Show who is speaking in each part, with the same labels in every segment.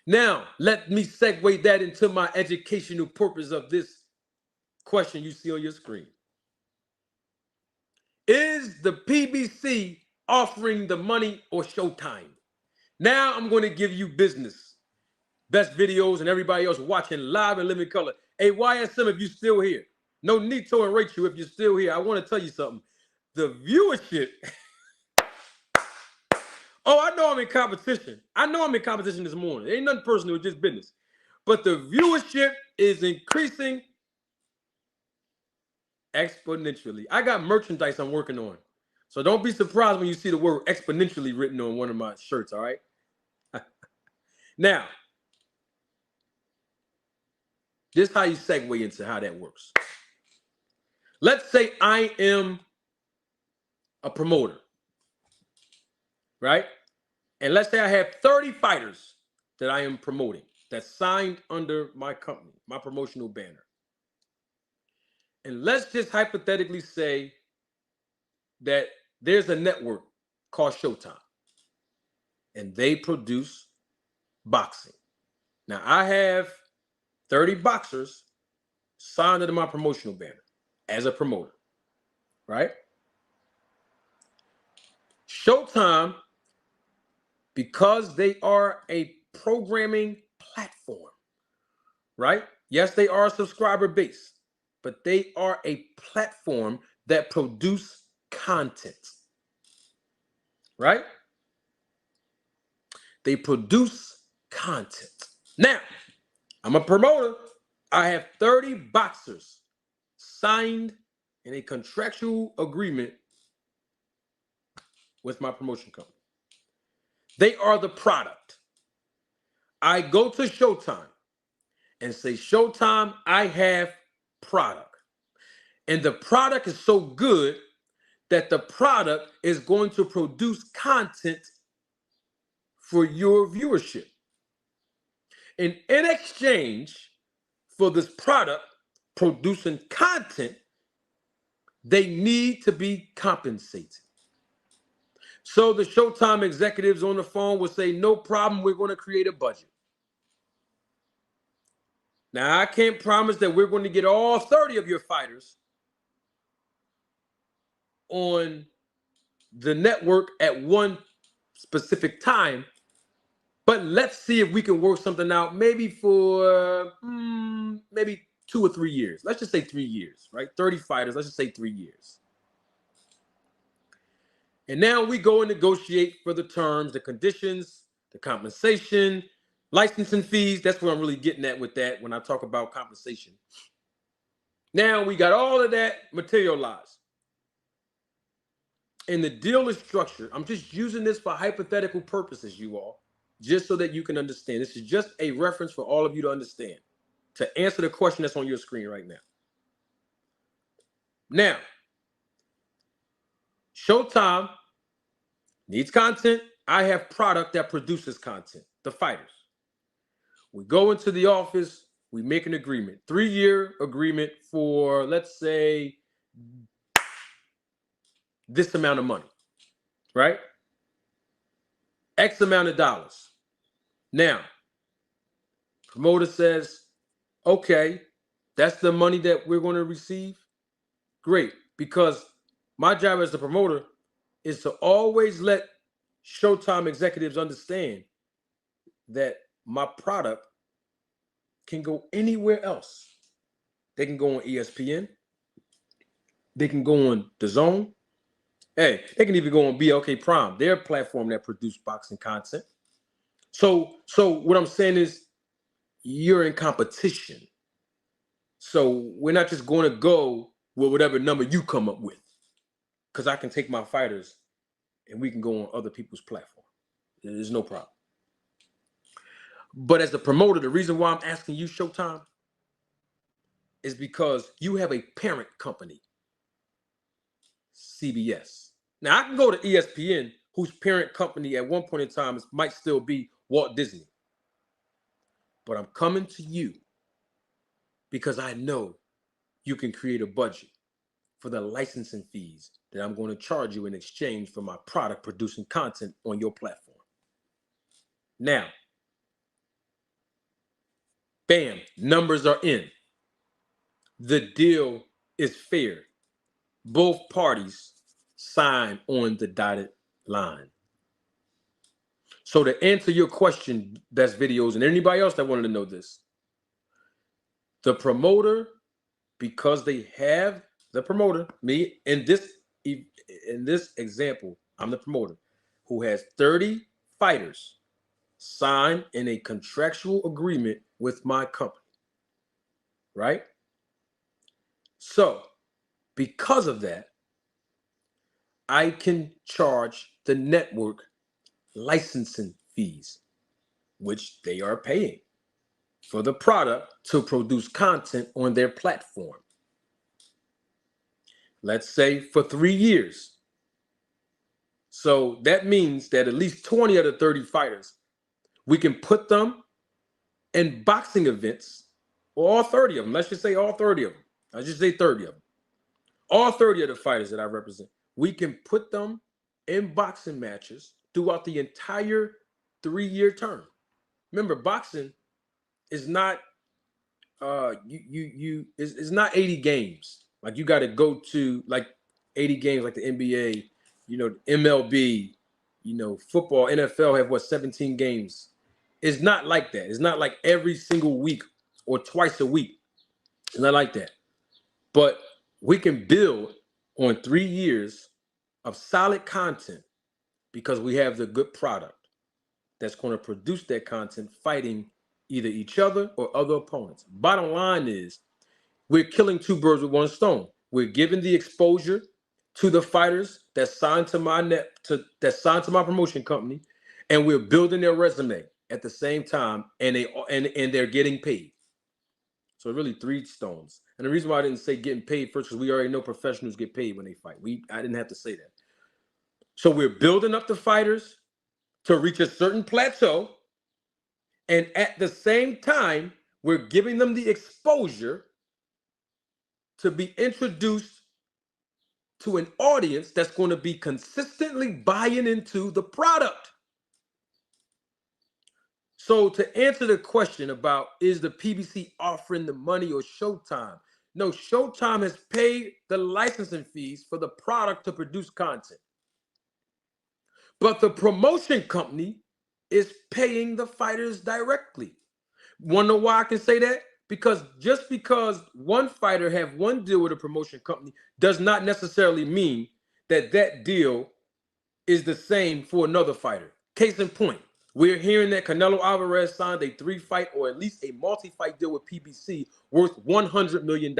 Speaker 1: Now, let me segue that into my educational purpose of this question you see on your screen. Is the PBC offering the money or Showtime? Now I'm going to give you business, best videos, and everybody else watching live and living color. Hey, YSM, if you're still here. No, Nito and Rachel, if you're still here, I want to tell you something. The viewership. Oh, I know I'm in competition. I know I'm in competition this morning. It ain't nothing personal, it's just business. But the viewership is increasing exponentially. I got merchandise I'm working on. So don't be surprised when you see the word exponentially written on one of my shirts, all right? Now, this is how you segue into how that works. Let's say I am a promoter, right? And let's say I have 30 fighters that I am promoting that's signed under my company, my promotional banner. And let's just hypothetically say that there's a network called Showtime, and they produce boxing. Now, I have 30 boxers signed under my promotional banner as a promoter, right? Showtime, because they are a programming platform, right? Yes, they are subscriber based, but they are a platform that produce content, right? They produce content. Now, I'm a promoter. I have 30 boxers signed in a contractual agreement with my promotion company. They are the product. I go to Showtime and say, Showtime, I have product. And the product is so good that the product is going to produce content for your viewership. And in exchange for this product producing content, they need to be compensated. So the Showtime executives on the phone will say, no problem, we're going to create a budget. Now, I can't promise that we're going to get all 30 of your fighters on the network at one specific time, but let's see if we can work something out maybe for maybe 2 or 3 years. Let's just say 3 years, right? 30 fighters, let's just say 3 years. And now we go and negotiate for the terms, the conditions, the compensation, licensing fees. That's what I'm really getting at with that when I talk about compensation. Now we got all of that materialized. And the deal is structured. I'm just using this for hypothetical purposes, you all, just so that you can understand. This is just a reference for all of you to understand, to answer the question that's on your screen right now. Now, Showtime needs content. I have product that produces content, the fighters. We go into the office, we make an agreement, 3-year agreement for, let's say, this amount of money, right? X amount of dollars. Now, promoter says, okay, that's the money that we're going to receive. Great, because my job as the promoter is to always let Showtime executives understand that my product can go anywhere else. They can go on ESPN. They can go on DAZN. Hey, they can even go on BLK Prime, their platform that produce boxing content. So what I'm saying is you're in competition. So we're not just going to go with whatever number you come up with, because I can take my fighters and we can go on other people's platform. There's no problem. But as a promoter, the reason why I'm asking you, Showtime, is because you have a parent company, CBS. Now, I can go to ESPN, whose parent company at one point in time might still be Walt Disney. But I'm coming to you because I know you can create a budget for the licensing fees that I'm going to charge you in exchange for my product producing content on your platform. Now, Bam, numbers are in. The deal is fair. Both parties sign on the dotted line. So to answer your question, Best Videos, and anybody else that wanted to know this, the promoter, because they have the promoter, me in this example, I'm the promoter who has 30 fighters signed in a contractual agreement with my company, right? So because of that, I can charge the network licensing fees, which they are paying for the product to produce content on their platform. Let's say for 3 years. So that means that at least 20 of the 30 fighters, we can put them in boxing events, or all 30 of them. Let's just say all 30 of them. I just say 30 of them. All 30 of the fighters that I represent, we can put them in boxing matches throughout the entire 3-year term. Remember, boxing is not it's not 80 games. Like you got to go to like 80 games like the NBA, MLB, football, NFL have 17 games. It's not like that. It's not like every single week or twice a week. It's not like that. But we can build on 3 years of solid content because we have the good product that's going to produce that content fighting either each other or other opponents. Bottom line is we're killing 2 birds with 1 stone. We're giving the exposure to the fighters that signed to my my promotion company, and we're building their resume at the same time, and they're getting paid. So really 3 stones. And the reason why I didn't say getting paid first, because we already know professionals get paid when they fight. I didn't have to say that. So we're building up the fighters to reach a certain plateau, and at the same time, we're giving them the exposure to be introduced to an audience that's going to be consistently buying into the product. So to answer the question about is the PBC offering the money or Showtime? No, Showtime has paid the licensing fees for the product to produce content. But the promotion company is paying the fighters directly. Want to know why I can say that? Because just because one fighter have one deal with a promotion company does not necessarily mean that that deal is the same for another fighter. Case in point, we're hearing that Canelo Alvarez signed a 3-fight or at least a multi-fight deal with PBC worth $100 million.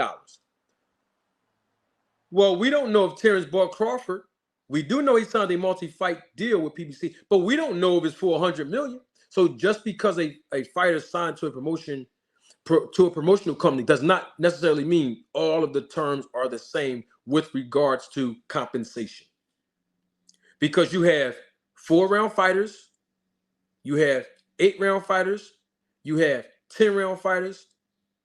Speaker 1: Well, we don't know if Terrence bought Crawford. We do know he signed a multi-fight deal with PBC, but we don't know if it's for $100 million. So just because a fighter signed to a promotional company does not necessarily mean all of the terms are the same with regards to compensation. Because you have 4-round fighters, you have 8-round fighters, you have 10-round fighters,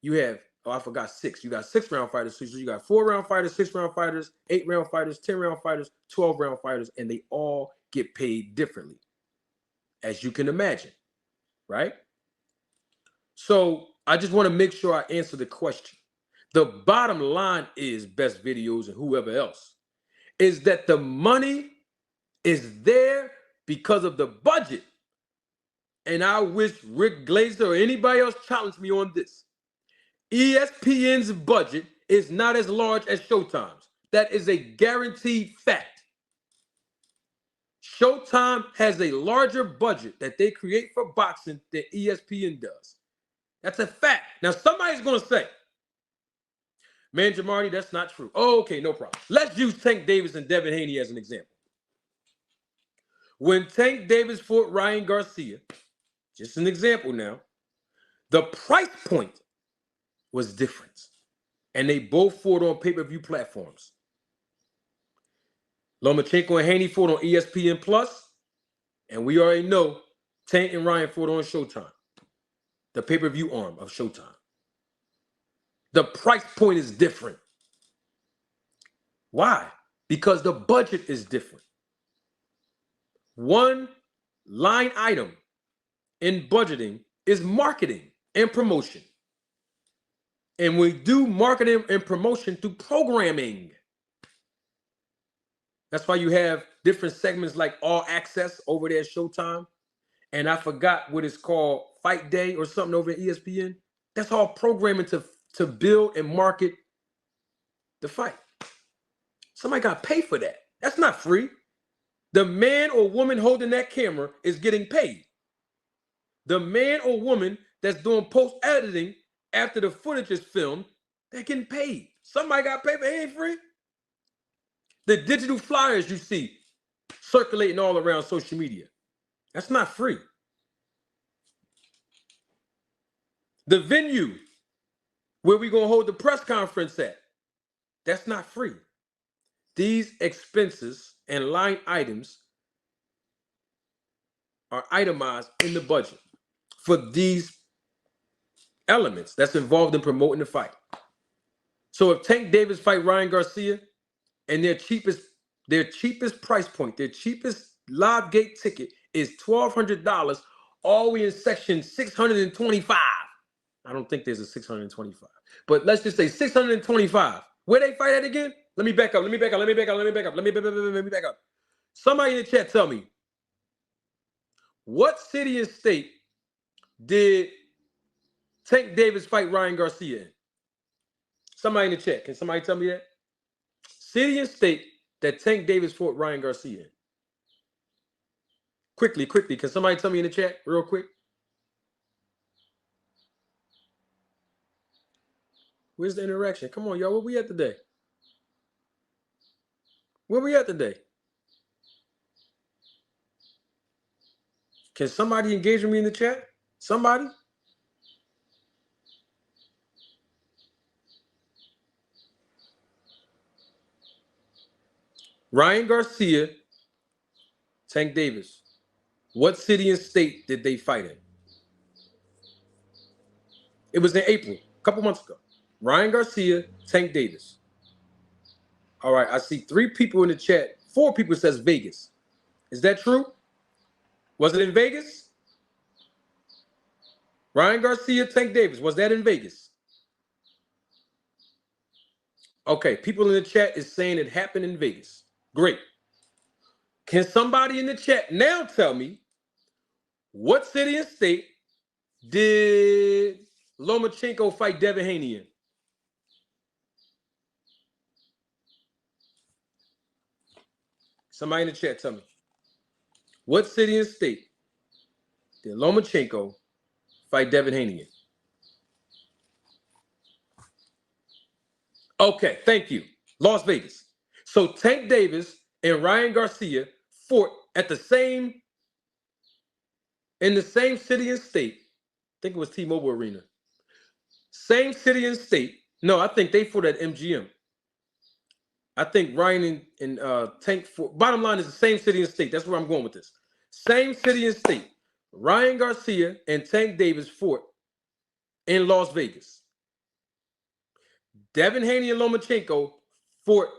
Speaker 1: you have, I forgot 6. You got 6-round fighters. So you got 4-round fighters, 6-round fighters, 8-round fighters, 10-round fighters, 12-round fighters, and they all get paid differently, as you can imagine, right? So I just want to make sure I answer the question. The bottom line is, Best Videos and whoever else, is that the money is there because of the budget. And I wish Rick Glazer or anybody else challenged me on this. ESPN's budget is not as large as Showtime's. That is a guaranteed fact. Showtime has a larger budget that they create for boxing than ESPN does. That's a fact. Now, somebody's going to say, man, Jamarty, that's not true. Oh, okay, no problem. Let's use Tank Davis and Devin Haney as an example. When Tank Davis fought Ryan Garcia, just an example now, the price point was different. And they both fought on pay-per-view platforms. Lomachenko and Haney fought on ESPN Plus, and we already know Tank and Ryan fought on Showtime, the pay-per-view arm of Showtime. The price point is different. Why? Because the budget is different. One line item in budgeting is marketing and promotion. And we do marketing and promotion through programming. That's why you have different segments like All Access over there at Showtime. And I forgot what it's called, Fight Day or something over at ESPN. That's all programming to build and market the fight. Somebody got to pay for that. That's not free. The man or woman holding that camera is getting paid. The man or woman that's doing post-editing after the footage is filmed, they're getting paid. Somebody got paid, but it ain't free. The digital flyers you see circulating all around social media, that's not free. The venue where we going to hold the press conference at, that's not free. These expenses and line items are itemized in the budget for these elements that's involved in promoting the fight. So if Tank Davis fight Ryan Garcia and their cheapest price point, their cheapest live gate ticket is $1,200, all the way in section 625. I don't think there's a 625, but let's just say 625. Where they fight at again? Let me back up. Let me back up. Somebody in the chat tell me, what city and state did Tank Davis fight Ryan Garcia in? Somebody in the chat. Can somebody tell me that? City and state that Tank Davis fought Ryan Garcia in. Quickly. Can somebody tell me in the chat real quick? Where's the interaction? Come on, y'all. Where we at today? Can somebody engage with me in the chat? Somebody? Ryan Garcia, Tank Davis. What city and state did they fight in? It was in April, a couple months ago. Ryan Garcia, Tank Davis. All right, I see 3 people in the chat. 4 people says Vegas. Is that true? Was it in Vegas? Ryan Garcia, Tank Davis. Was that in Vegas? Okay, people in the chat is saying it happened in Vegas. Great. Can somebody in the chat now tell me what city and state did Lomachenko fight Devin Haney in? Somebody in the chat tell me. What city and state did Lomachenko fight Devin Haney in? Okay, thank you. Las Vegas. So Tank Davis and Ryan Garcia fought in the same city and state. I think it was T-Mobile Arena. Same city and state. No, I think they fought at MGM. I think Ryan and Tank fought. Bottom line is the same city and state. That's where I'm going with this. Same city and state. Ryan Garcia and Tank Davis fought in Las Vegas. Devin Haney and Lomachenko fought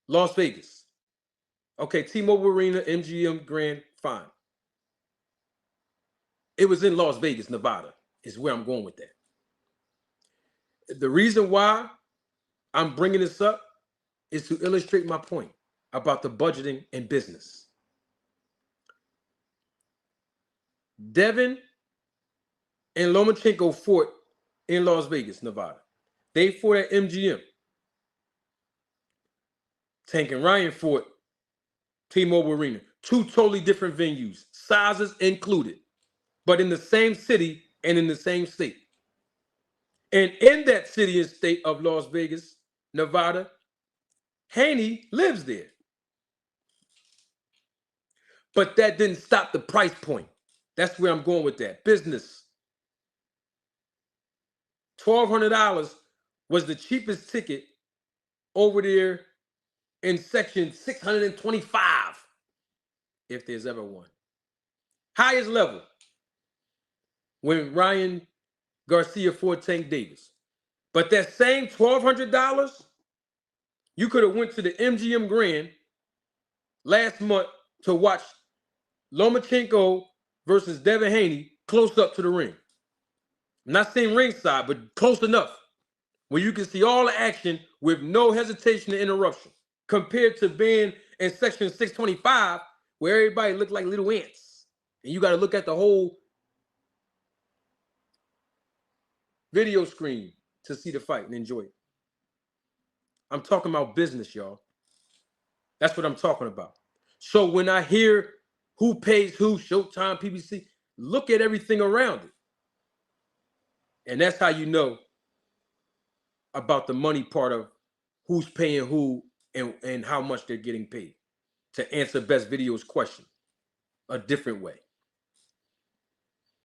Speaker 1: Las Vegas. Okay, T-Mobile Arena, MGM Grand, fine. It was in Las Vegas, Nevada, is where I'm going with that. The reason why I'm bringing this up is to illustrate my point about the budgeting and business. Devin and Lomachenko fought in Las Vegas, Nevada. They fought at MGM. Tank and Ryan fought T-Mobile Arena. 2 totally different venues, sizes included, but in the same city and in the same state. And in that city and state of Las Vegas, Nevada, Haney lives there. But that didn't stop the price point. That's where I'm going with that. Business. $1,200 was the cheapest ticket over there in section 625, if there's ever one. Highest level when Ryan Garcia fought Tank Davis. But that same $1,200, you could have went to the MGM Grand last month to watch Lomachenko versus Devin Haney close up to the ring. I'm not saying ringside, but close enough, where you can see all the action with no hesitation or interruption, compared to being in section 625, where everybody looked like little ants. And you got to look at the whole video screen to see the fight and enjoy it. I'm talking about business, y'all. That's what I'm talking about. So when I hear who pays who, Showtime, PBC, look at everything around it. And that's how you know about the money part of who's paying who and how much they're getting paid to answer Best Video's question a different way.